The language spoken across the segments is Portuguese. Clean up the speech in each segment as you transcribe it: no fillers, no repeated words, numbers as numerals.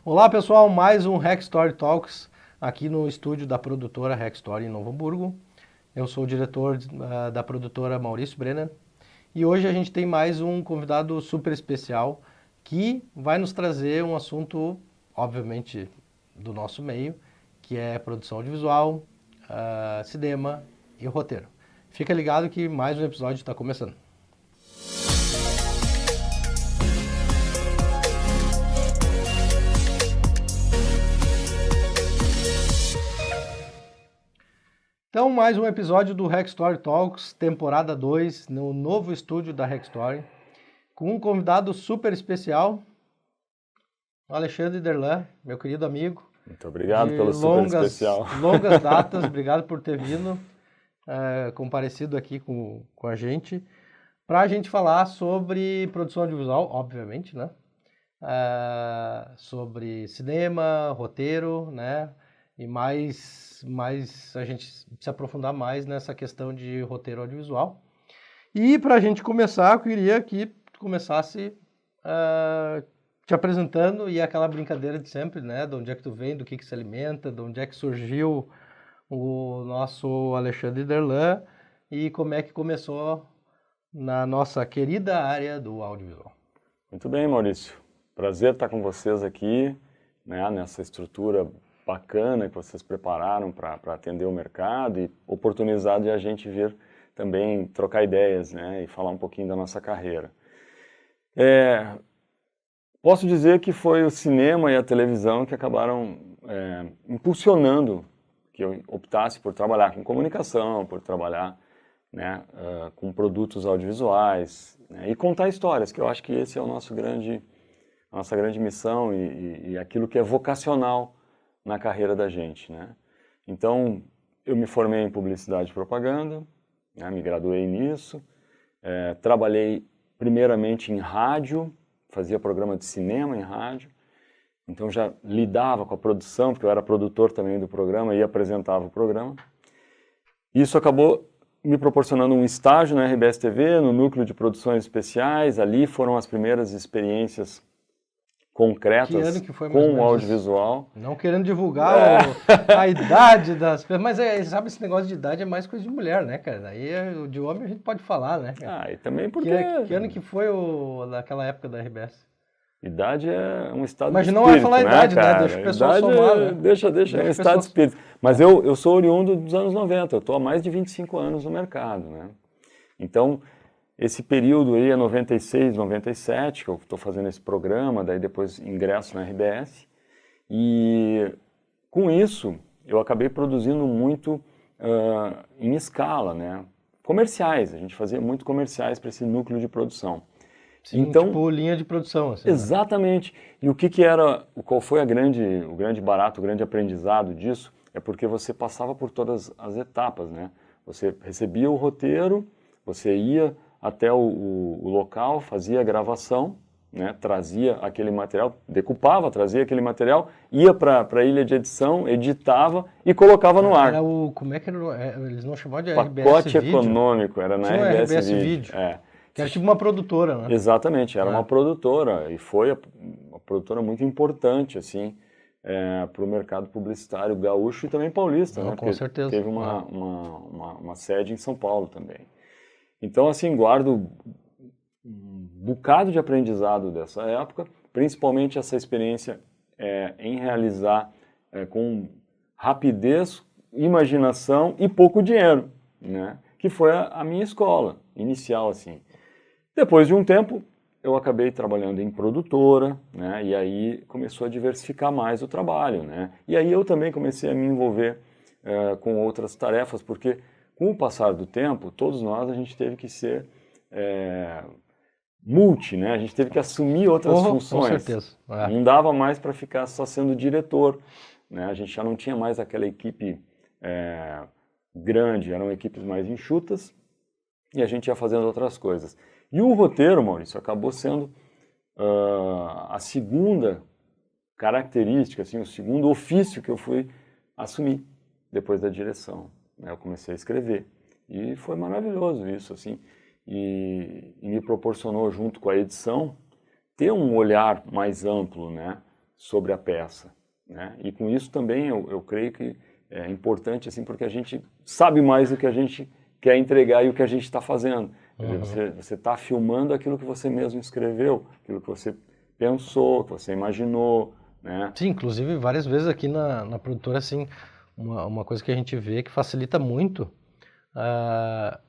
Olá pessoal, mais um Hack Story Talks aqui no estúdio da produtora Hack Story em Novo Hamburgo. Eu sou o diretor da produtora Maurício Brenner e hoje a gente tem mais um convidado super especial que vai nos trazer um assunto, obviamente, do nosso meio, que é produção audiovisual, cinema e roteiro. Fica ligado que mais um episódio está começando. Então, mais um episódio do Hack Story Talks, temporada 2, no novo estúdio da Hack Story, com um convidado super especial, o Alexandre Derlan, meu querido amigo. Muito obrigado de pelo super especial. longas datas, obrigado por ter vindo, comparecido aqui com a gente, para a gente falar sobre produção audiovisual, obviamente, né? Sobre cinema, roteiro, né? E mais a gente se aprofundar mais nessa questão de roteiro audiovisual. E para a gente começar, eu queria que tu começasse te apresentando e aquela brincadeira de sempre, né? De onde é que tu vem, do que se alimenta, de onde é que surgiu o nosso Alexandre Derlan e como é que começou na nossa querida área do audiovisual. Muito bem, Maurício. Prazer estar com vocês aqui, né, nessa estrutura bacana que vocês prepararam para atender o mercado e oportunizar de a gente vir também trocar ideias, né, e falar um pouquinho da nossa carreira. Posso dizer que foi o cinema e a televisão que acabaram impulsionando que eu optasse por trabalhar com comunicação, por trabalhar, né, com produtos audiovisuais, né, e contar histórias, que eu acho que esse é a nossa grande missão e aquilo que é vocacional na carreira da gente, né? Então, eu me formei em publicidade e propaganda, né, me graduei nisso, trabalhei primeiramente em rádio, fazia programa de cinema em rádio, então já lidava com a produção, porque eu era produtor também do programa e apresentava o programa. Isso acabou me proporcionando um estágio na RBS TV, no núcleo de produções especiais. Ali foram as primeiras experiências concretas com o audiovisual. Não querendo divulgar a idade das pessoas, mas sabe, esse negócio de idade é mais coisa de mulher, né, cara? Aí de homem a gente pode falar, né, cara? E também porque... Que ano que foi naquela época da RBS? Idade é um estado Mas de espírito, não vai falar a idade, cara? né? Deixa o pessoal somar, né? Deixa é um estado de espírito. Mas eu sou oriundo dos anos 90, eu estou há mais de 25 anos no mercado, né? Então, esse período aí é 96, 97, que eu estou fazendo esse programa, daí depois ingresso na RBS. E com isso, eu acabei produzindo muito em escala, né? Comerciais, a gente fazia muito comerciais para esse núcleo de produção. Sim, então, tipo linha de produção, assim. Exatamente. Né? E qual foi o grande barato, o grande aprendizado disso? É porque você passava por todas as etapas, né? Você recebia o roteiro, você ia até o local, fazia a gravação, né? Trazia aquele material, decupava, trazia aquele material, ia para a ilha de edição, editava e colocava no ar. Como é que era? Eles não chamavam de RBS Pacote Vídeo. econômico, era na RBS Vídeo. Que era tipo uma produtora, né? Exatamente, era uma produtora e foi uma produtora muito importante, assim, para o mercado publicitário gaúcho e também paulista, né? Com certeza. Teve uma sede em São Paulo também. Então, assim, guardo um bocado de aprendizado dessa época, principalmente essa experiência em realizar com rapidez, imaginação e pouco dinheiro, né? Que foi a minha escola inicial, assim. Depois de um tempo, eu acabei trabalhando em produtora, né, e aí começou a diversificar mais o trabalho, né, e aí eu também comecei a me envolver com outras tarefas, porque com o passar do tempo, todos nós, a gente teve que ser multi, né, a gente teve que assumir outras funções. Com certeza. Não dava mais para ficar só sendo diretor, né, a gente já não tinha mais aquela equipe grande, eram equipes mais enxutas, e a gente ia fazendo outras coisas. E o roteiro, Maurício, acabou sendo a segunda característica, assim, o segundo ofício que eu fui assumir depois da direção. Eu comecei a escrever e foi maravilhoso isso, assim, e me proporcionou, junto com a edição, ter um olhar mais amplo, né, sobre a peça, né? E com isso também eu creio que é importante, assim, porque a gente sabe mais do que a gente quer entregar e o que a gente está fazendo. Você está filmando aquilo que você mesmo escreveu, aquilo que você pensou, que você imaginou, né? Sim, inclusive várias vezes aqui na produtora, assim, uma coisa que a gente vê que facilita muito, ah,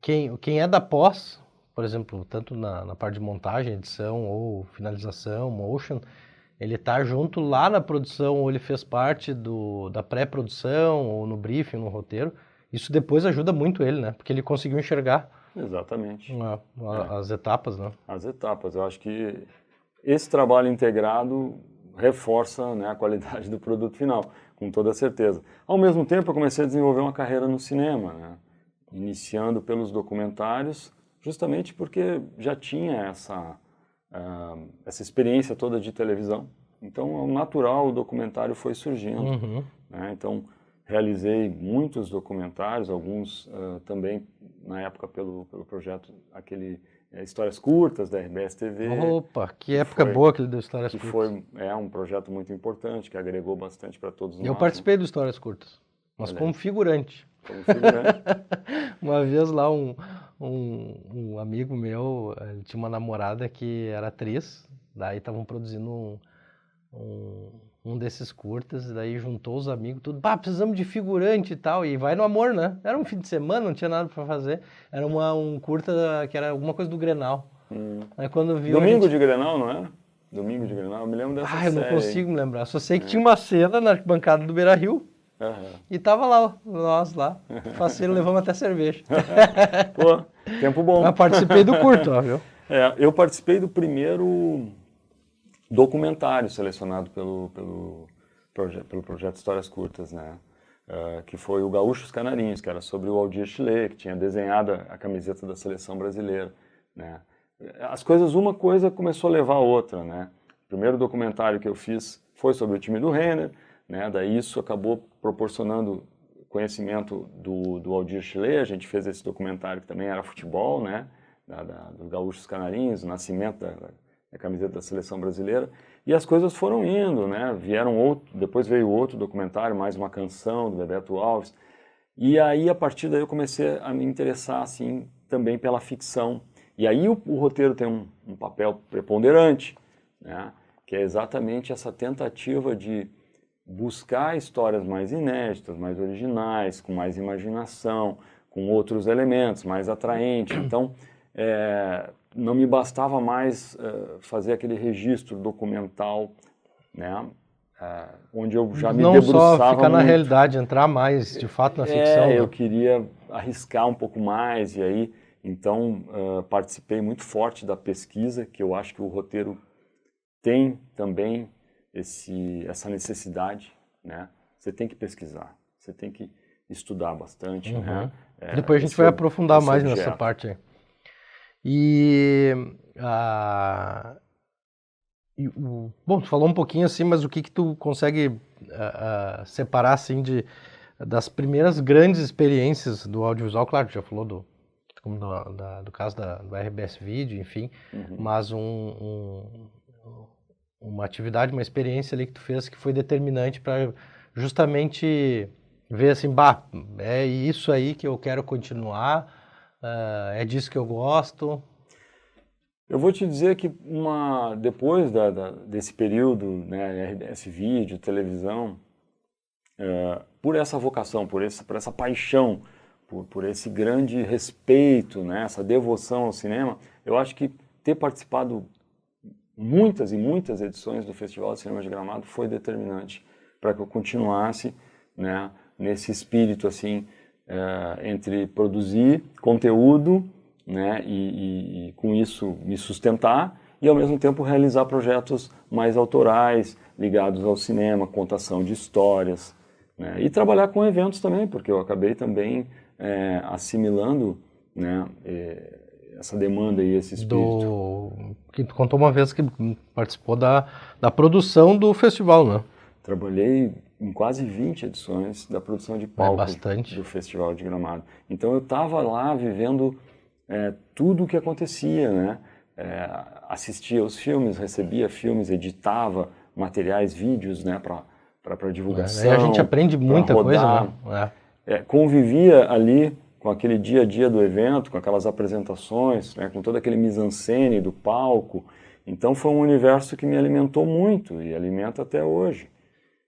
quem é da pós, por exemplo, tanto na parte de montagem, edição ou finalização, motion, ele tá junto lá na produção, ou ele fez parte da pré-produção, ou no briefing, no roteiro. Isso depois ajuda muito ele, né? Porque ele conseguiu enxergar Exatamente. as etapas, né? As etapas. Eu acho que esse trabalho integrado reforça, né, a qualidade do produto final, com toda certeza. Ao mesmo tempo, eu comecei a desenvolver uma carreira no cinema, né? Iniciando pelos documentários, justamente porque já tinha essa experiência toda de televisão. Então, ao natural, o documentário foi surgindo. Né? Então, realizei muitos documentários, alguns também, na época, pelo projeto, Histórias Curtas, da RBS TV. Opa, que época boa aquele do Histórias Curtas. Que foi um projeto muito importante, que agregou bastante para todos nós. Eu participei do Histórias Curtas, mas como figurante. Como figurante. Uma vez lá, um amigo meu, ele tinha uma namorada que era atriz, daí estavam produzindo um desses curtas, daí juntou os amigos, tudo, precisamos de figurante e tal, e vai no amor, né? Era um fim de semana, não tinha nada pra fazer, era um curta que era alguma coisa do Grenal. Aí quando viu Domingo de Grenal, não era? Domingo de Grenal, eu me lembro dessa série. Eu não consigo me lembrar, só sei que tinha uma cena na arquibancada do Beira-Rio, e tava lá, nós lá, faceiro, levamos até cerveja. Pô, tempo bom. Eu participei do curto, ó, viu? Eu participei do primeiro documentário selecionado pelo projeto Histórias Curtas, né? Que foi o Gaúchos Canarinhos, que era sobre o Aldir Chile, que tinha desenhado a camiseta da seleção brasileira, né? Uma coisa começou a levar a outra, né? O primeiro documentário que eu fiz foi sobre o time do Renner, né? Daí isso acabou proporcionando conhecimento do Aldir Chile. A gente fez esse documentário que também era futebol, né? Dos Gaúchos Canarinhos, o nascimento da camiseta da seleção brasileira, e as coisas foram indo, né? Depois veio outro documentário, mais uma canção do Bebeto Alves, e aí a partir daí eu comecei a me interessar assim também pela ficção, e aí o roteiro tem um papel preponderante, né? Que é exatamente essa tentativa de buscar histórias mais inéditas, mais originais, com mais imaginação, com outros elementos, mais atraentes. Então, não me bastava mais fazer aquele registro documental, né, onde eu já me debruçava Não só ficar na muito. realidade, entrar mais de fato na ficção. Eu queria arriscar um pouco mais, e aí, então, participei muito forte da pesquisa, que eu acho que o roteiro tem também essa necessidade, né? Você tem que pesquisar, você tem que estudar bastante, né? Depois a gente vai aprofundar mais nessa parte aí. Bom, tu falou um pouquinho assim, mas o que tu consegue separar assim das primeiras grandes experiências do audiovisual? Claro, tu já falou do caso do RBS Vídeo, enfim, mas uma atividade, uma experiência ali que tu fez que foi determinante para justamente ver assim, é isso aí que eu quero continuar, é disso que eu gosto. Eu vou te dizer que depois desse período, né, RBS Vídeo, televisão, por essa vocação, por essa paixão, por esse grande respeito, né, essa devoção ao cinema, eu acho que ter participado muitas e muitas edições do Festival de Cinema de Gramado foi determinante para que eu continuasse, né, nesse espírito assim, entre produzir conteúdo, né, e com isso me sustentar, e ao mesmo tempo realizar projetos mais autorais, ligados ao cinema, contação de histórias, né, e trabalhar com eventos também, porque eu acabei também assimilando, né, essa demanda e esse espírito. Que tu contou uma vez que participou da produção do festival, né? Trabalhei em quase 20 edições da produção de palco do Festival de Gramado. Então eu estava lá vivendo tudo o que acontecia, né? Assistia aos filmes, recebia filmes, editava, materiais, vídeos, né, para divulgação. Aí a gente aprende muita coisa, né? Convivia ali com aquele dia a dia do evento, com aquelas apresentações, né, com todo aquele mise-en-scène do palco. Então foi um universo que me alimentou muito e alimenta até hoje,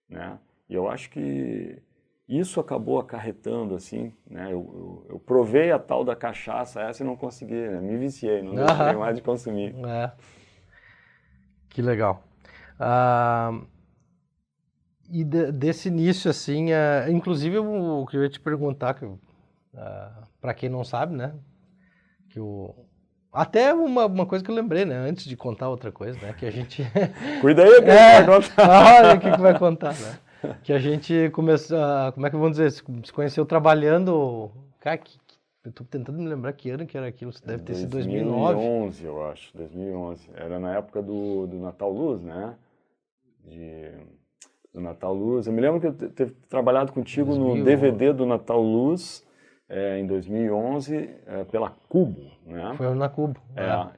né? E eu acho que isso acabou acarretando, assim, né? Eu provei a tal da cachaça essa e não consegui, né? Me viciei, não deixei mais de consumir. Que legal. E desse início, assim, inclusive eu queria te perguntar, para quem não sabe, né? Até uma coisa que eu lembrei, né? Antes de contar outra coisa, né? Que a gente... Cuida aí, que vai contar. Olha o que vai contar, né? Que a gente começou, como é que vamos dizer, se conheceu trabalhando... Cara, eu tô tentando me lembrar que ano que era aquilo, deve ter sido 2009. 2011, eu acho, 2011. Era na época do Natal Luz, né? Do Natal Luz. Eu me lembro que eu ter trabalhado contigo 2011. No DVD do Natal Luz, em 2011, pela Cubo, né? Foi na Cubo.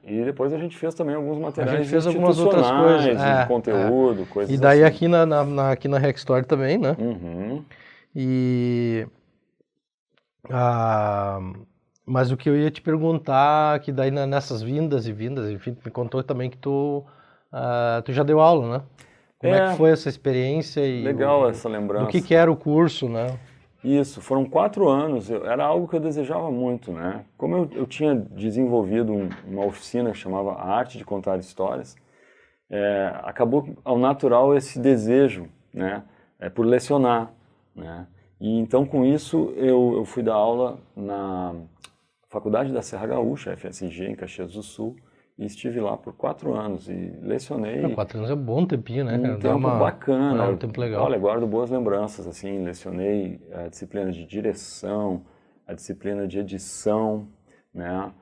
E depois a gente fez também alguns materiais a gente fez algumas outras coisas, de conteúdo, coisas assim. E daí assim. aqui na Rec Story também, né? Uhum. Mas o que eu ia te perguntar, que daí nessas vindas, enfim, me contou também que tu já deu aula, né? Como é que foi essa experiência? Legal essa lembrança. Do que era o curso, né? Isso, foram 4 anos, era algo que eu desejava muito, né? Como eu tinha desenvolvido uma oficina que chamava A Arte de Contar Histórias, acabou ao natural esse desejo, né? Por lecionar, né? E então com isso eu fui dar aula na Faculdade da Serra Gaúcha, FSG, em Caxias do Sul, e estive lá por 4 anos e lecionei. 4 anos é um bom tempinho, né? Um tempo bacana. Um tempo legal. Olha, guardo boas lembranças, assim, lecionei a disciplina de direção, a disciplina de edição, né?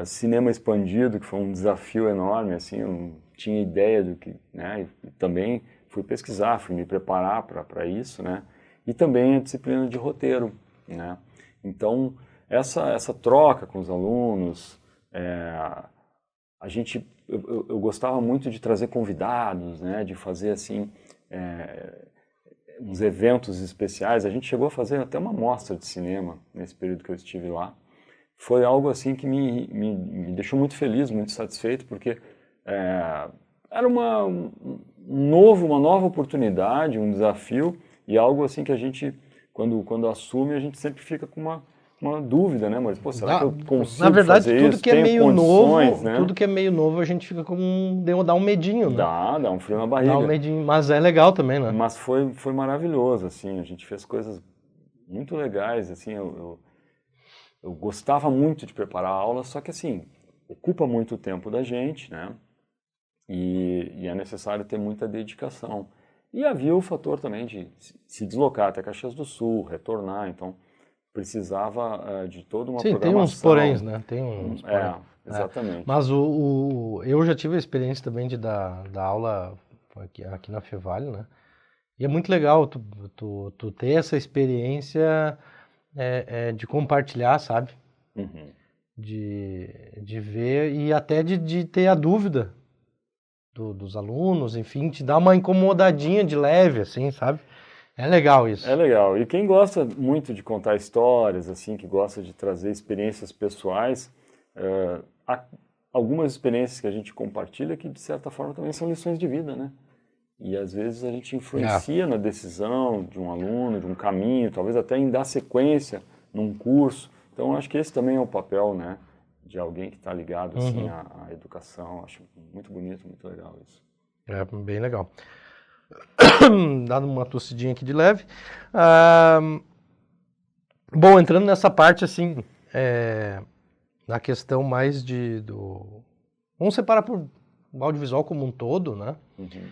Cinema expandido, que foi um desafio enorme, assim, eu não tinha ideia do que, né? E também fui pesquisar, fui me preparar para isso, né? E também a disciplina de roteiro, né? Então, essa troca com os alunos, eu gostava muito de trazer convidados, né, de fazer assim uns eventos especiais. A gente chegou a fazer até uma mostra de cinema nesse período que eu estive lá. Foi algo assim que me deixou muito feliz, muito satisfeito, porque era uma nova oportunidade, um desafio e algo assim que a gente, quando assume, a gente sempre fica com uma dúvida, né, mas pô, será que eu consigo na verdade, fazer tudo isso? Que é meio novo, né? Tudo que é meio novo, a gente fica dá um medinho, né? Dá um frio na barriga. Dá um medinho, mas é legal também, né? Mas foi maravilhoso, assim, a gente fez coisas muito legais, assim, eu gostava muito de preparar a aula, só que assim, ocupa muito o tempo da gente, né? E é necessário ter muita dedicação. E havia o fator também de se deslocar até Caxias do Sul, retornar, então precisava de toda uma programação. Tem uns poréns, né? Tem uns poréns. Exatamente. Mas eu já tive a experiência também de dar aula aqui na Fevale, né? E é muito legal tu ter essa experiência de compartilhar, sabe? Uhum. De ver e até de ter a dúvida dos alunos, enfim, te dar uma incomodadinha de leve, assim, sabe? É legal isso. É legal. E quem gosta muito de contar histórias, assim, que gosta de trazer experiências pessoais, há algumas experiências que a gente compartilha que, de certa forma, também são lições de vida, né? E, às vezes, a gente influencia na decisão de um aluno, de um caminho, talvez até em dar sequência num curso. Então, acho que esse também é o papel, né, de alguém que está ligado, assim, à educação. Acho muito bonito, muito legal isso. É, bem legal. Dando uma tossidinha aqui de leve. Bom, entrando nessa parte, assim, na questão mais vamos separar por audiovisual como um todo, né? Uhum.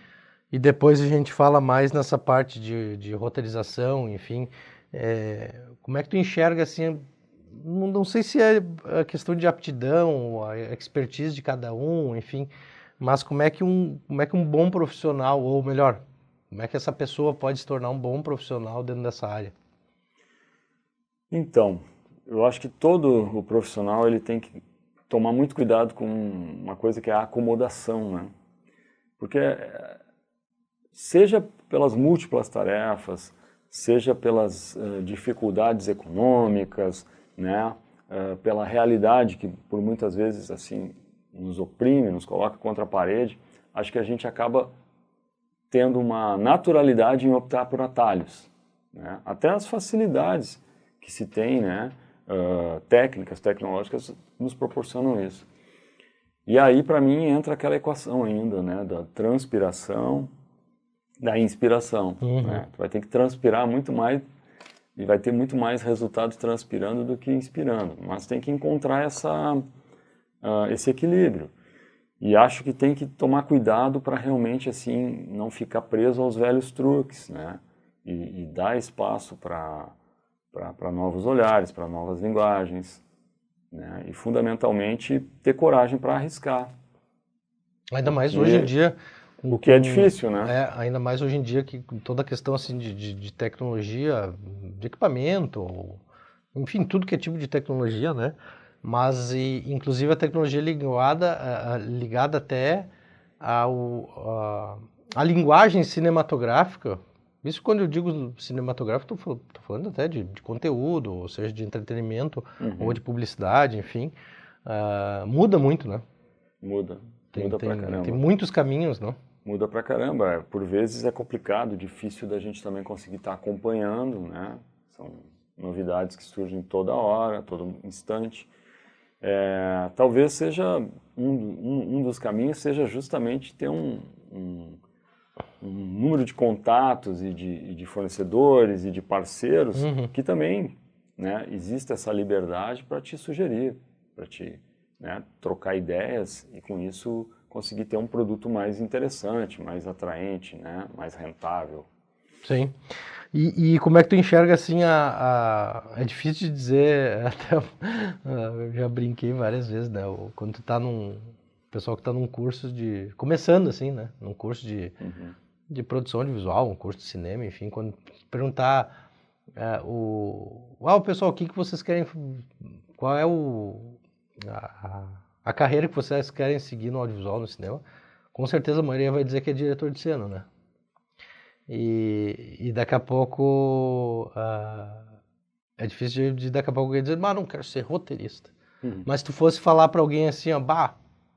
E depois a gente fala mais nessa parte de roteirização, enfim. Como é que tu enxerga, assim, não sei se é a questão de aptidão, a expertise de cada um, enfim, mas como é que um bom profissional, ou melhor, como é que essa pessoa pode se tornar um bom profissional dentro dessa área? Então, eu acho que todo o profissional ele tem que tomar muito cuidado com uma coisa que é a acomodação, né? Porque seja pelas múltiplas tarefas, seja pelas dificuldades econômicas, né, pela realidade que por muitas vezes assim nos oprime, nos coloca contra a parede, acho que a gente acaba tendo uma naturalidade em optar por atalhos, né? Até as facilidades que se tem, né, técnicas, tecnológicas, nos proporcionam isso. E aí, para mim, entra aquela equação ainda, né, da transpiração, da inspiração. Né? Tu vai ter que transpirar muito mais e vai ter muito mais resultado transpirando do que inspirando, mas tem que encontrar esse equilíbrio. E acho que tem que tomar cuidado para realmente assim não ficar preso aos velhos truques, né? E dar espaço para novos olhares, para novas linguagens, né? E fundamentalmente ter coragem para arriscar. Ainda mais hoje em dia. O que é difícil, né? Ainda mais hoje em dia que toda a questão assim de tecnologia, de equipamento, enfim, tudo que é tipo de tecnologia, né? Mas inclusive a tecnologia ligada até à linguagem cinematográfica. Isso quando eu digo cinematográfico, estou falando até de conteúdo, ou seja, de entretenimento, ou de publicidade, enfim. Muda muito, né? Muda pra caramba. Tem muitos caminhos, não? Muda pra caramba. Por vezes é complicado, difícil da gente também conseguir estar acompanhando, né? São novidades que surgem toda hora, todo instante. Talvez seja um dos caminhos seja justamente ter um número de contatos e de fornecedores e de parceiros que também, né, existe essa liberdade para te sugerir, para te, né, trocar ideias e com isso conseguir ter um produto mais interessante, mais atraente, né, mais rentável. Sim. E como é que tu enxerga assim é difícil de dizer, até eu já brinquei várias vezes, né? Quando tu tá pessoal que tá num curso começando assim, né? Num curso de produção audiovisual, um curso de cinema, enfim, quando perguntar o pessoal, o que vocês querem, qual é a carreira que vocês querem seguir no audiovisual, no cinema, com certeza a maioria vai dizer que é diretor de cena, né? E daqui a pouco é difícil de daqui a pouco alguém dizer, mas não quero ser roteirista. Mas se tu fosse falar para alguém assim,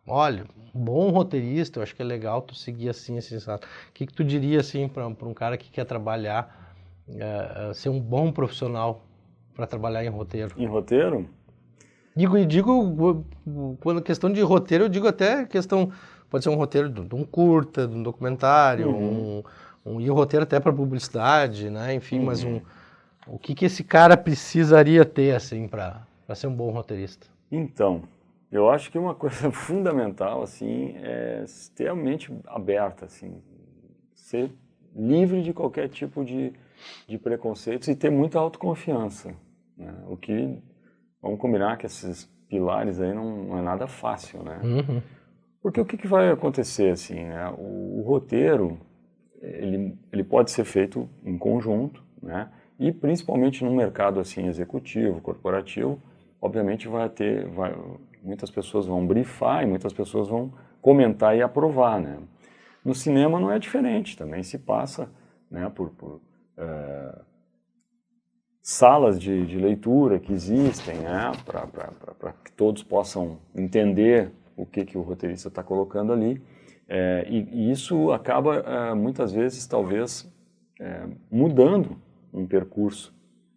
olha, um bom roteirista, eu acho que é legal tu seguir assim, sabe? O que tu diria assim para um cara que quer trabalhar, ser um bom profissional para trabalhar em roteiro? Em roteiro? Digo, quando questão de roteiro, eu digo até questão, pode ser um roteiro de um curta, de um documentário, e o roteiro até para publicidade, né? Enfim, mas o que esse cara precisaria ter assim para ser um bom roteirista? Então, eu acho que uma coisa fundamental assim é ter a mente aberta, assim, ser livre de qualquer tipo de preconceitos e ter muita autoconfiança, né? O que vamos combinar que esses pilares aí não é nada fácil, né? Porque o que vai acontecer assim, né? O roteiro ele pode ser feito em conjunto, né? E principalmente no mercado assim executivo, corporativo, obviamente muitas pessoas vão brifar e muitas pessoas vão comentar e aprovar, né? No cinema não é diferente, também se passa, né, por salas de leitura que existem, né, para que todos possam entender o que o roteirista está colocando ali. E isso acaba, muitas vezes, talvez, mudando um percurso,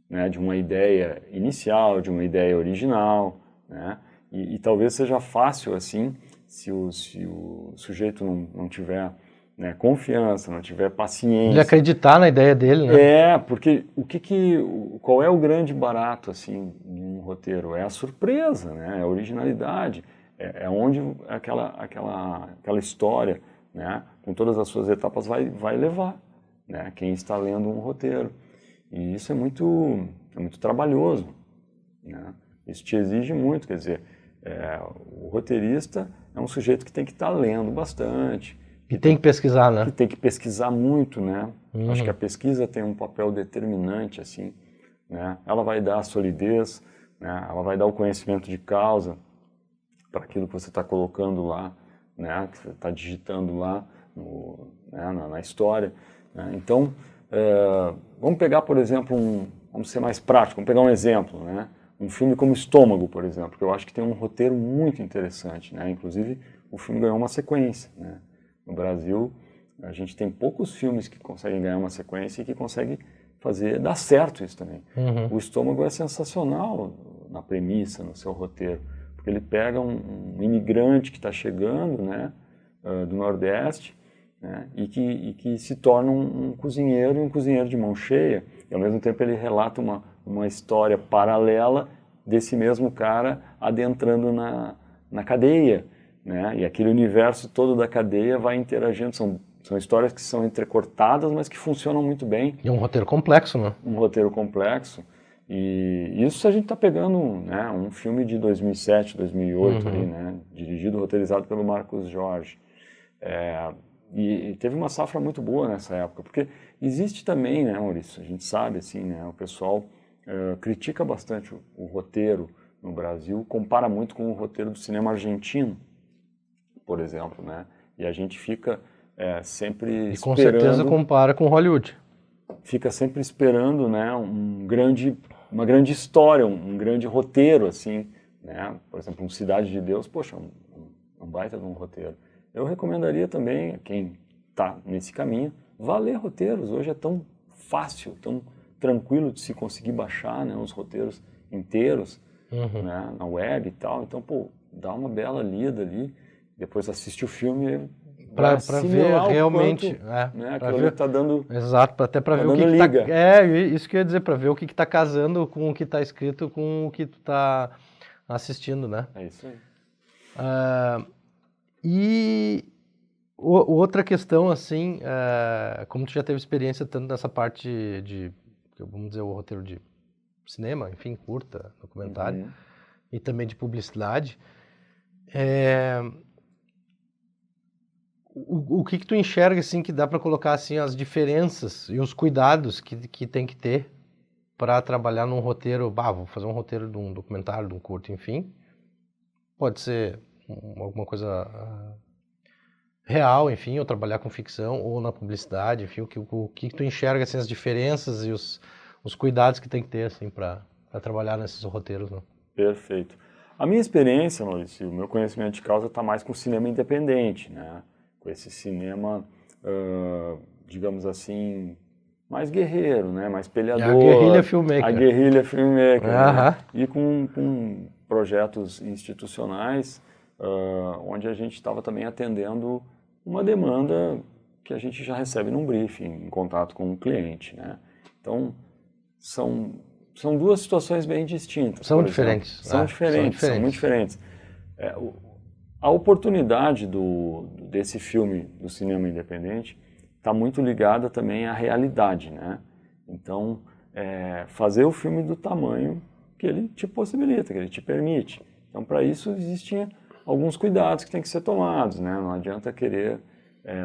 né, de uma ideia inicial, de uma ideia original, né, e talvez seja fácil, assim, se o sujeito não tiver, né, confiança, não tiver paciência. Ele acreditar na ideia dele, né? Porque qual é o grande barato, assim, de um roteiro? É a surpresa, né, é a originalidade. É onde aquela história, né, com todas as suas etapas vai levar, né, quem está lendo um roteiro. E isso é muito trabalhoso, né? Isso te exige muito, quer dizer, o roteirista é um sujeito que tem que estar lendo bastante. Que tem que pesquisar, né? Que tem que pesquisar muito, né? Acho que a pesquisa tem um papel determinante, assim, né? Ela vai dar a solidez, né? Ela vai dar o conhecimento de causa para aquilo que você está colocando lá, né, que você está digitando lá, na história. Né? Então, vamos pegar, por exemplo, vamos ser mais prático, vamos pegar um exemplo, né? Um filme como Estômago, por exemplo, que eu acho que tem um roteiro muito interessante, né? Inclusive, o filme ganhou uma sequência, né? No Brasil, a gente tem poucos filmes que conseguem ganhar uma sequência e que conseguem dar certo isso também. O Estômago é sensacional na premissa, no seu roteiro, porque ele pega um imigrante que está chegando, né, do Nordeste, né, e que se torna um cozinheiro, e um cozinheiro de mão cheia, e ao mesmo tempo ele relata uma história paralela desse mesmo cara adentrando na cadeia, né, e aquele universo todo da cadeia vai interagindo, são histórias que são entrecortadas, mas que funcionam muito bem. E um roteiro complexo, né? Um roteiro complexo. E isso a gente está pegando, né, um filme de 2007, 2008, ali, né, dirigido, roteirizado pelo Marcos Jorge. E teve uma safra muito boa nessa época, porque existe também, né, Maurício, a gente sabe, assim, né, o pessoal critica bastante o roteiro no Brasil, compara muito com o roteiro do cinema argentino, por exemplo, né, e a gente fica sempre e com certeza compara com Hollywood. Fica sempre esperando, né, uma grande história, um grande roteiro, assim, né, por exemplo, um Cidade de Deus, poxa, um baita de um roteiro. Eu recomendaria também, quem está nesse caminho, vá ler roteiros. Hoje é tão fácil, tão tranquilo de se conseguir baixar, né, os roteiros inteiros, né, na web e tal. Então, pô, dá uma bela lida ali, depois assiste o filme para ver realmente, quanto, né, aquilo ali está dando. Exato, até para ver o que está. Isso que eu ia dizer, para ver o que está casando com o que está escrito, com o que tu está assistindo, né? É isso aí. E outra questão, assim, como tu já teve experiência tanto nessa parte de, vamos dizer, o roteiro de cinema, enfim, curta, documentário, e também de publicidade, o que tu enxerga, assim, que dá para colocar, assim, as diferenças e os cuidados que tem que ter para trabalhar num roteiro, vou fazer um roteiro de um documentário, de um curto, enfim, pode ser alguma coisa real, enfim, ou trabalhar com ficção, ou na publicidade, enfim, o que tu enxerga, assim, as diferenças e os cuidados que tem que ter, assim, para trabalhar nesses roteiros, né? Perfeito. A minha experiência, Maurício, o meu conhecimento de causa está mais com o cinema independente, né? Com esse cinema, digamos assim, mais guerreiro, né? Mais peleador. A guerrilha filmmaker. A guerrilha filmmaker, né? E com projetos institucionais, onde a gente estava também atendendo uma demanda que a gente já recebe num briefing, em contato com o cliente, né? Então, são duas situações bem distintas. São diferentes. São muito diferentes. A oportunidade desse filme, do cinema independente, está muito ligada também à realidade, né? Então, fazer o filme do tamanho que ele te possibilita, que ele te permite. Então, para isso, existem alguns cuidados que têm que ser tomados, né? Não adianta querer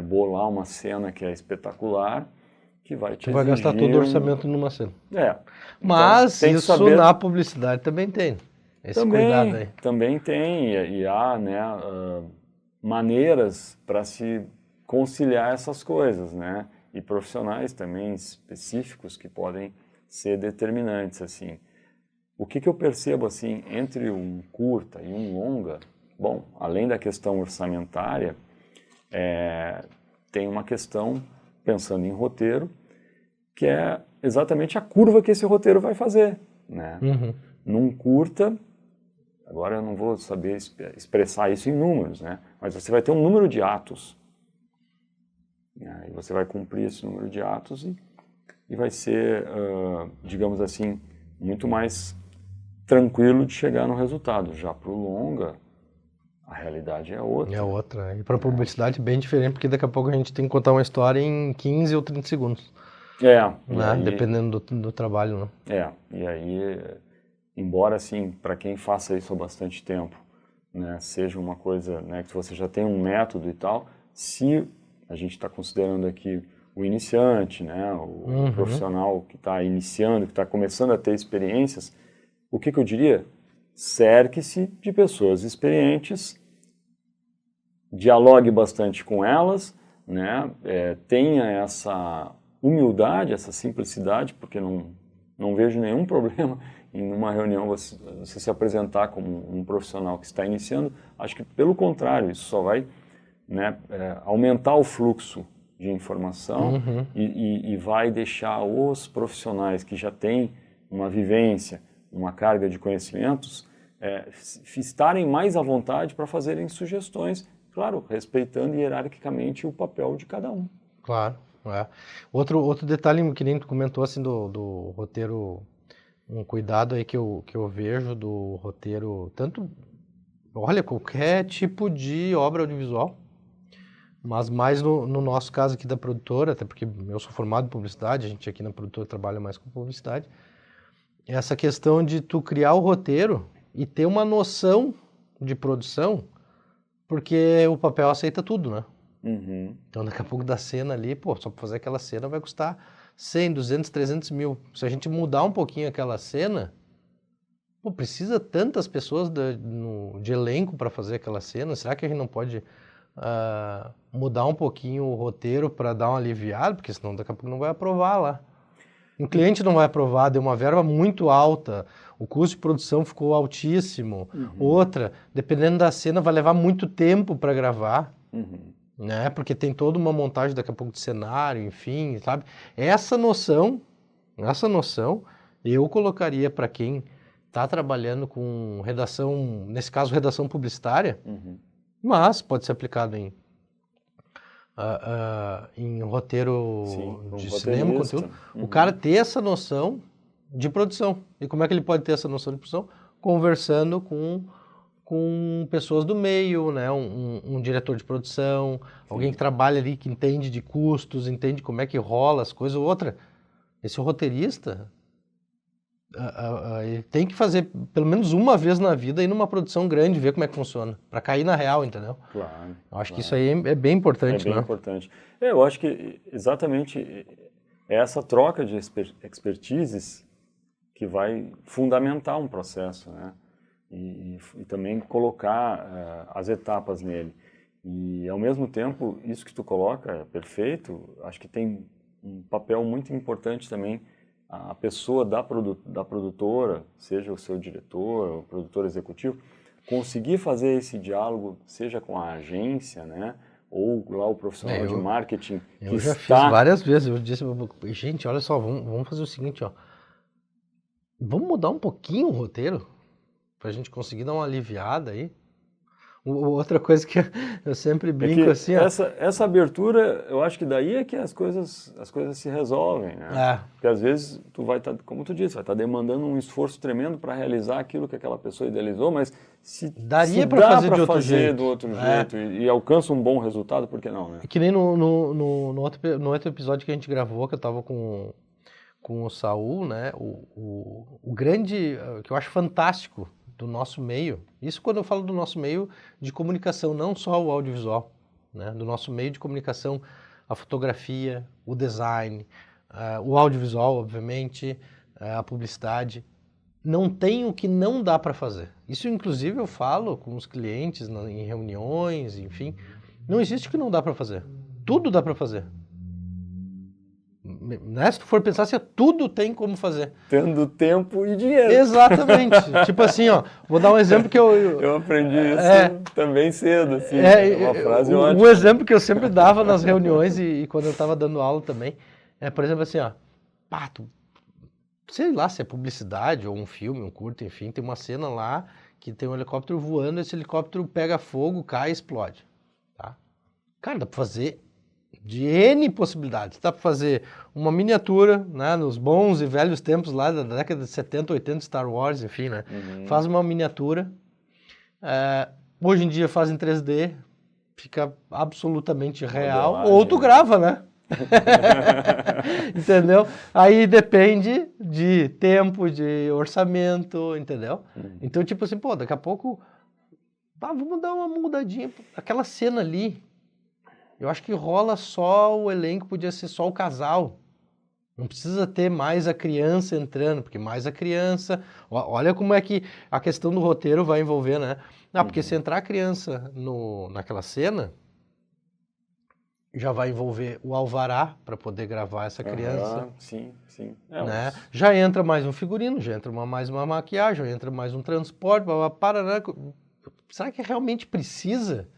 bolar uma cena que é espetacular, que vai te vai gastar todo o orçamento numa cena. Mas então, isso na publicidade também tem, esse cuidado aí. Também tem, e há, né, maneiras para se conciliar essas coisas, né? E profissionais também específicos que podem ser determinantes, assim. O que eu percebo, assim, entre um curta e um longa, bom, além da questão orçamentária, tem uma questão, pensando em roteiro, que é exatamente a curva que esse roteiro vai fazer, né? Num curta, agora eu não vou saber expressar isso em números, né? Mas você vai ter um número de atos, né? E você vai cumprir esse número de atos e vai ser, digamos assim, muito mais tranquilo de chegar no resultado. Já para o longa, a realidade é outra. É outra. E para a publicidade bem diferente, porque daqui a pouco a gente tem que contar uma história em 15 ou 30 segundos. Aí, dependendo do trabalho, né? E aí, embora assim, para quem faça isso há bastante tempo, né, seja uma coisa, né, que você já tem um método e tal, se a gente está considerando aqui o iniciante, né, o profissional que está iniciando, que está começando a ter experiências, o que eu diria? Cerque-se de pessoas experientes, dialogue bastante com elas, né, tenha essa humildade, essa simplicidade, porque não vejo nenhum problema em uma reunião você se apresentar como um profissional que está iniciando. Acho que, pelo contrário, isso só vai, né, aumentar o fluxo de informação e vai deixar os profissionais que já têm uma vivência, uma carga de conhecimentos, estarem mais à vontade para fazerem sugestões, claro, respeitando hierarquicamente o papel de cada um. Claro. Outro detalhe que nem tu comentou assim do roteiro, um cuidado aí que eu vejo do roteiro, tanto, olha, qualquer tipo de obra audiovisual, mas mais no nosso caso aqui da produtora, até porque eu sou formado em publicidade, a gente aqui na produtora trabalha mais com publicidade, essa questão de tu criar o roteiro e ter uma noção de produção, porque o papel aceita tudo, né? Então daqui a pouco da cena ali, pô, só para fazer aquela cena vai custar 100, 200, 300 mil. Se a gente mudar um pouquinho aquela cena, pô, precisa tantas pessoas de elenco para fazer aquela cena, será que a gente não pode mudar um pouquinho o roteiro para dar uma aliviada, porque senão daqui a pouco não vai aprovar lá. O cliente não vai aprovar, deu uma verba muito alta, o custo de produção ficou altíssimo. Outra, dependendo da cena, vai levar muito tempo para gravar, né? Porque tem toda uma montagem daqui a pouco de cenário, enfim, sabe? Essa noção, eu colocaria para quem está trabalhando com redação, nesse caso, redação publicitária, mas pode ser aplicado em roteiro de cinema, conteúdo. O cara ter essa noção de produção. E como é que ele pode ter essa noção de produção? Conversando com pessoas do meio, né? Um diretor de produção, alguém que trabalha ali, que entende de custos, entende como é que rola as coisas. Outra, esse roteirista, ele tem que fazer pelo menos uma vez na vida ir numa produção grande, ver como é que funciona, para cair na real, entendeu? Claro. Eu acho que isso aí é bem importante, né? É bem importante. Eu acho que exatamente é essa troca de expertises que vai fundamentar um processo, né? E também colocar as etapas nele. E, ao mesmo tempo, isso que tu coloca é perfeito. Acho que tem um papel muito importante também a pessoa da produtora, seja o seu diretor, o produtor executivo, conseguir fazer esse diálogo, seja com a agência, né, ou lá o profissional de marketing. Eu já fiz várias vezes, eu disse, gente, olha só, vamos fazer o seguinte, ó, vamos mudar um pouquinho o roteiro, pra gente conseguir dar uma aliviada aí. Outra coisa que eu sempre brinco assim, ó. Essa abertura, eu acho que daí é que as coisas se resolvem, né? Porque às vezes tu vai estar, como tu disse, vai estar demandando um esforço tremendo para realizar aquilo que aquela pessoa idealizou, mas se daria para fazer de outro jeito, do outro jeito e alcança um bom resultado, por que não, né? Que nem no outro episódio que a gente gravou, que eu tava com o Saul, né? O grande, que eu acho fantástico do nosso meio, isso quando eu falo do nosso meio de comunicação, não só o audiovisual, né? Do nosso meio de comunicação, a fotografia, o design, o audiovisual, obviamente, a publicidade, não tem o que não dá para fazer. Isso, inclusive, eu falo com os clientes em reuniões, enfim, não existe o que não dá para fazer. Tudo dá para fazer. Né? Se tu for pensar, tudo tem como fazer. Tendo tempo e dinheiro. Exatamente. Tipo assim, ó, vou dar um exemplo que eu aprendi isso também cedo, assim, uma frase ótima. Um exemplo que eu sempre dava nas reuniões e quando eu estava dando aula também, por exemplo, assim, ó, sei lá se é publicidade ou um filme, um curto, enfim, tem uma cena lá que tem um helicóptero voando, esse helicóptero pega fogo, cai e explode, tá? Cara, dá pra fazer de N possibilidades. Dá para fazer uma miniatura, né, nos bons e velhos tempos lá da década de 70, 80, Star Wars, enfim, né? Faz uma miniatura. Hoje em dia faz em 3D, fica absolutamente real. Modelagem, ou tu grava, né? Entendeu? Aí depende de tempo, de orçamento, entendeu? Então, tipo assim, pô, daqui a pouco, vamos dar uma mudadinha. Aquela cena ali, eu acho que rola só o elenco, podia ser só o casal. Não precisa ter mais a criança entrando, porque mais a criança... Olha como é que a questão do roteiro vai envolver, né? Porque se entrar a criança naquela cena, já vai envolver o alvará para poder gravar essa criança. Sim, sim. Né? Já entra mais um figurino, já entra mais uma maquiagem, já entra mais um transporte, parará. Será que realmente precisa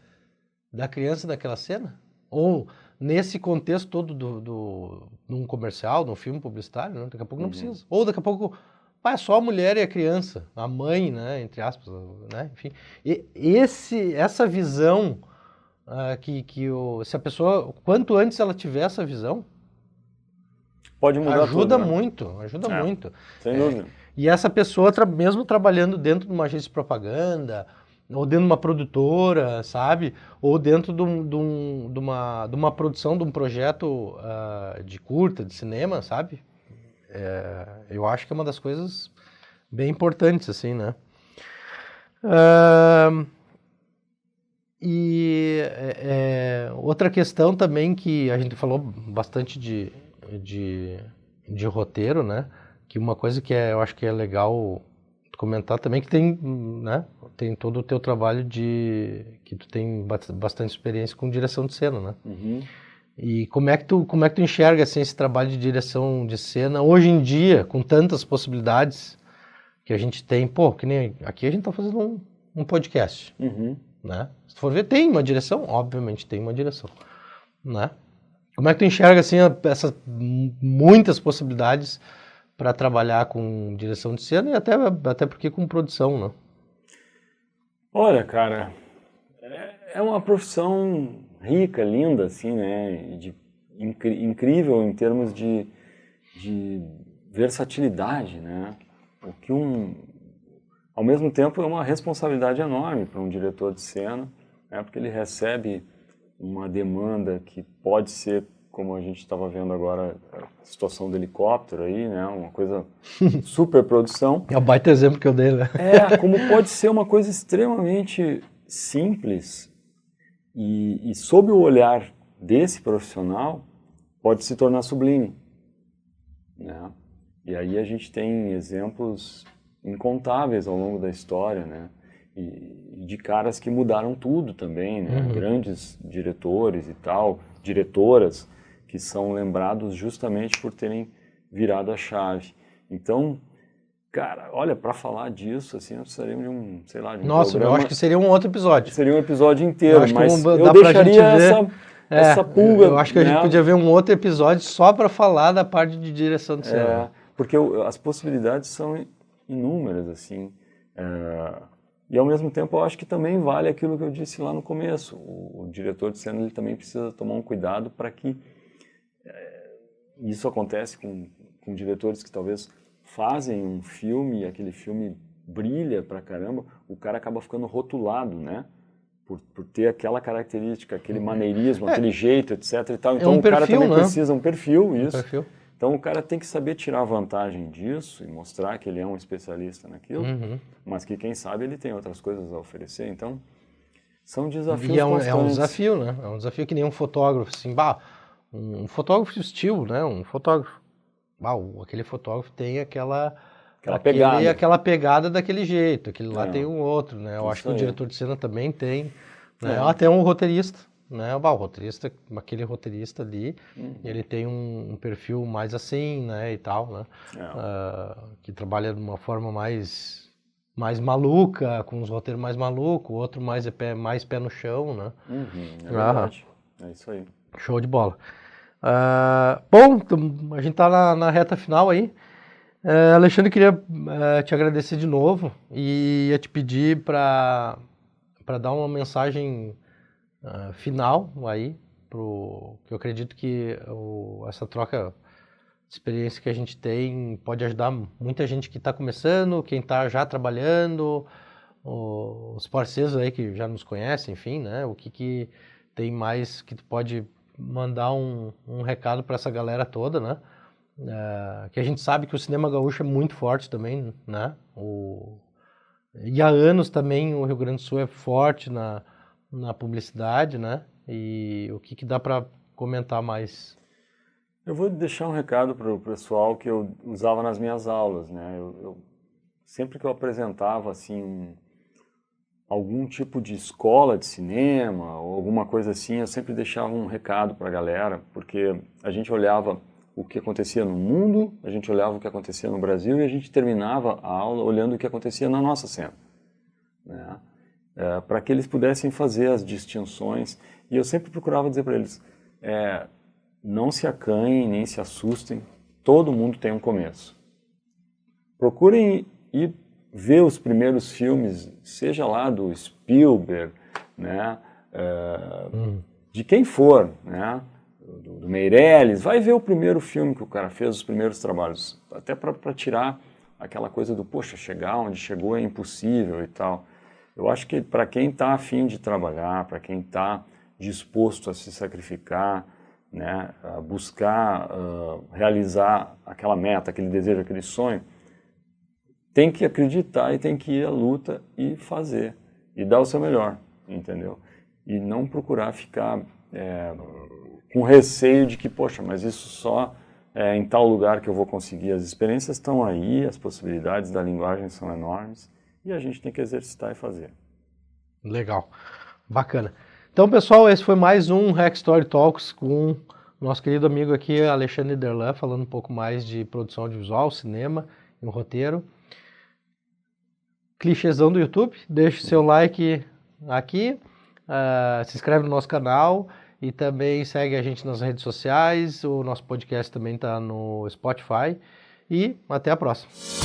da criança naquela cena? Ou nesse contexto todo num comercial, num filme publicitário, né? Daqui a pouco não precisa. Ou daqui a pouco é só a mulher e a criança, a mãe, né? Entre aspas, né? Enfim. E essa visão se a pessoa, quanto antes ela tiver essa visão, pode mudar ajuda tudo, né? muito, ajuda muito. Sem dúvida. E essa pessoa, mesmo trabalhando dentro de uma agência de propaganda, ou dentro de uma produtora, sabe? Ou dentro de uma produção, de um projeto de curta, de cinema, sabe? Eu acho que é uma das coisas bem importantes, assim, né? Outra questão também que a gente falou bastante de roteiro, né? Que uma coisa que eu acho que é legal comentar também, que tem, né? Tem todo o teu trabalho que tu tem bastante experiência com direção de cena, né? E como é que tu enxerga assim, esse trabalho de direção de cena hoje em dia, com tantas possibilidades que a gente tem? Pô, que nem aqui a gente tá fazendo um podcast, né? Se tu for ver, tem uma direção, obviamente tem uma direção, né? Como é que tu enxerga assim essas muitas possibilidades para trabalhar com direção de cena e até porque com produção, né? Olha, cara, é uma profissão rica, linda, assim, né? Incrível em termos de versatilidade, né? O que ao mesmo tempo é uma responsabilidade enorme para um diretor de cena, né? Porque ele recebe uma demanda que pode ser, como a gente estava vendo agora, a situação do helicóptero aí, né? Uma coisa super produção. É o baita exemplo que eu dei, né? Como pode ser uma coisa extremamente simples e sob o olhar desse profissional pode se tornar sublime, né? E aí a gente tem exemplos incontáveis ao longo da história, né? E de caras que mudaram tudo também, né? Grandes diretores e tal, diretoras que são lembrados justamente por terem virado a chave. Então, cara, olha, para falar disso, assim, nós precisaríamos de um Nossa, programa. eu acho que seria um outro episódio. Seria um episódio inteiro, mas eu dá deixaria pra gente ver, essa pulga. Eu acho que a gente podia ver um outro episódio só para falar da parte de direção de cena. Porque as possibilidades são inúmeras, assim. E ao mesmo tempo eu acho que também vale aquilo que eu disse lá no começo. O diretor de cena ele também precisa tomar um cuidado para que isso acontece com diretores que talvez fazem um filme e aquele filme brilha pra caramba, o cara acaba ficando rotulado, né? Por ter aquela característica, aquele maneirismo, aquele jeito, etc. E tal. Então o cara também precisa um perfil, isso. Então o cara tem que saber tirar vantagem disso e mostrar que ele é um especialista naquilo, mas que quem sabe ele tem outras coisas a oferecer. Então são desafios constantes. É um desafio, né? É um desafio que nem um fotógrafo, assim, um fotógrafo de estilo, né? Um fotógrafo. Aquele fotógrafo tem aquela pegada daquele jeito, aquele lá tem um outro, né? Eu acho que o diretor de cena também tem, né? Até um roteirista, né? Aquele roteirista ali, ele tem um perfil mais assim, né? E tal, né? Que trabalha de uma forma mais maluca, com uns roteiros mais malucos, outro mais pé no chão, né? É verdade, é isso aí. Show de bola. Bom, a gente tá na reta final aí. Alexandre, queria te agradecer de novo e ia te pedir para dar uma mensagem final aí, que eu acredito que essa troca de experiência que a gente tem pode ajudar muita gente que está começando, quem está já trabalhando, os parceiros aí que já nos conhecem, enfim, né? O que tem mais que tu pode mandar um recado para essa galera toda, né? Que a gente sabe que o cinema gaúcho é muito forte também, né? E há anos também o Rio Grande do Sul é forte na publicidade, né? E o que dá para comentar mais? Eu vou deixar um recado para o pessoal que eu usava nas minhas aulas, né? Sempre que eu apresentava assim algum tipo de escola de cinema ou alguma coisa assim, eu sempre deixava um recado para a galera, porque a gente olhava o que acontecia no mundo, a gente olhava o que acontecia no Brasil e a gente terminava a aula olhando o que acontecia na nossa cena, né? Para que eles pudessem fazer as distinções. E eu sempre procurava dizer para eles, não se acanhem, nem se assustem, todo mundo tem um começo. Procurem ir ver os primeiros filmes, seja lá do Spielberg, né, de quem for, né, do Meirelles, vai ver o primeiro filme que o cara fez, os primeiros trabalhos, até para tirar aquela coisa do, poxa, chegar onde chegou é impossível e tal. Eu acho que para quem está afim de trabalhar, para quem está disposto a se sacrificar, né, a buscar realizar aquela meta, aquele desejo, aquele sonho, tem que acreditar e tem que ir à luta e fazer, e dar o seu melhor, entendeu? E não procurar ficar com receio de que, poxa, mas isso só em tal lugar que eu vou conseguir. As experiências estão aí, as possibilidades da linguagem são enormes, e a gente tem que exercitar e fazer. Legal, bacana. Então, pessoal, esse foi mais um Hack Story Talks com o nosso querido amigo aqui, Alexandre Derlan, falando um pouco mais de produção audiovisual, cinema e um roteiro. Clichêzão do YouTube, deixe seu like aqui, se inscreve no nosso canal e também segue a gente nas redes sociais. O nosso podcast também está no Spotify e até a próxima.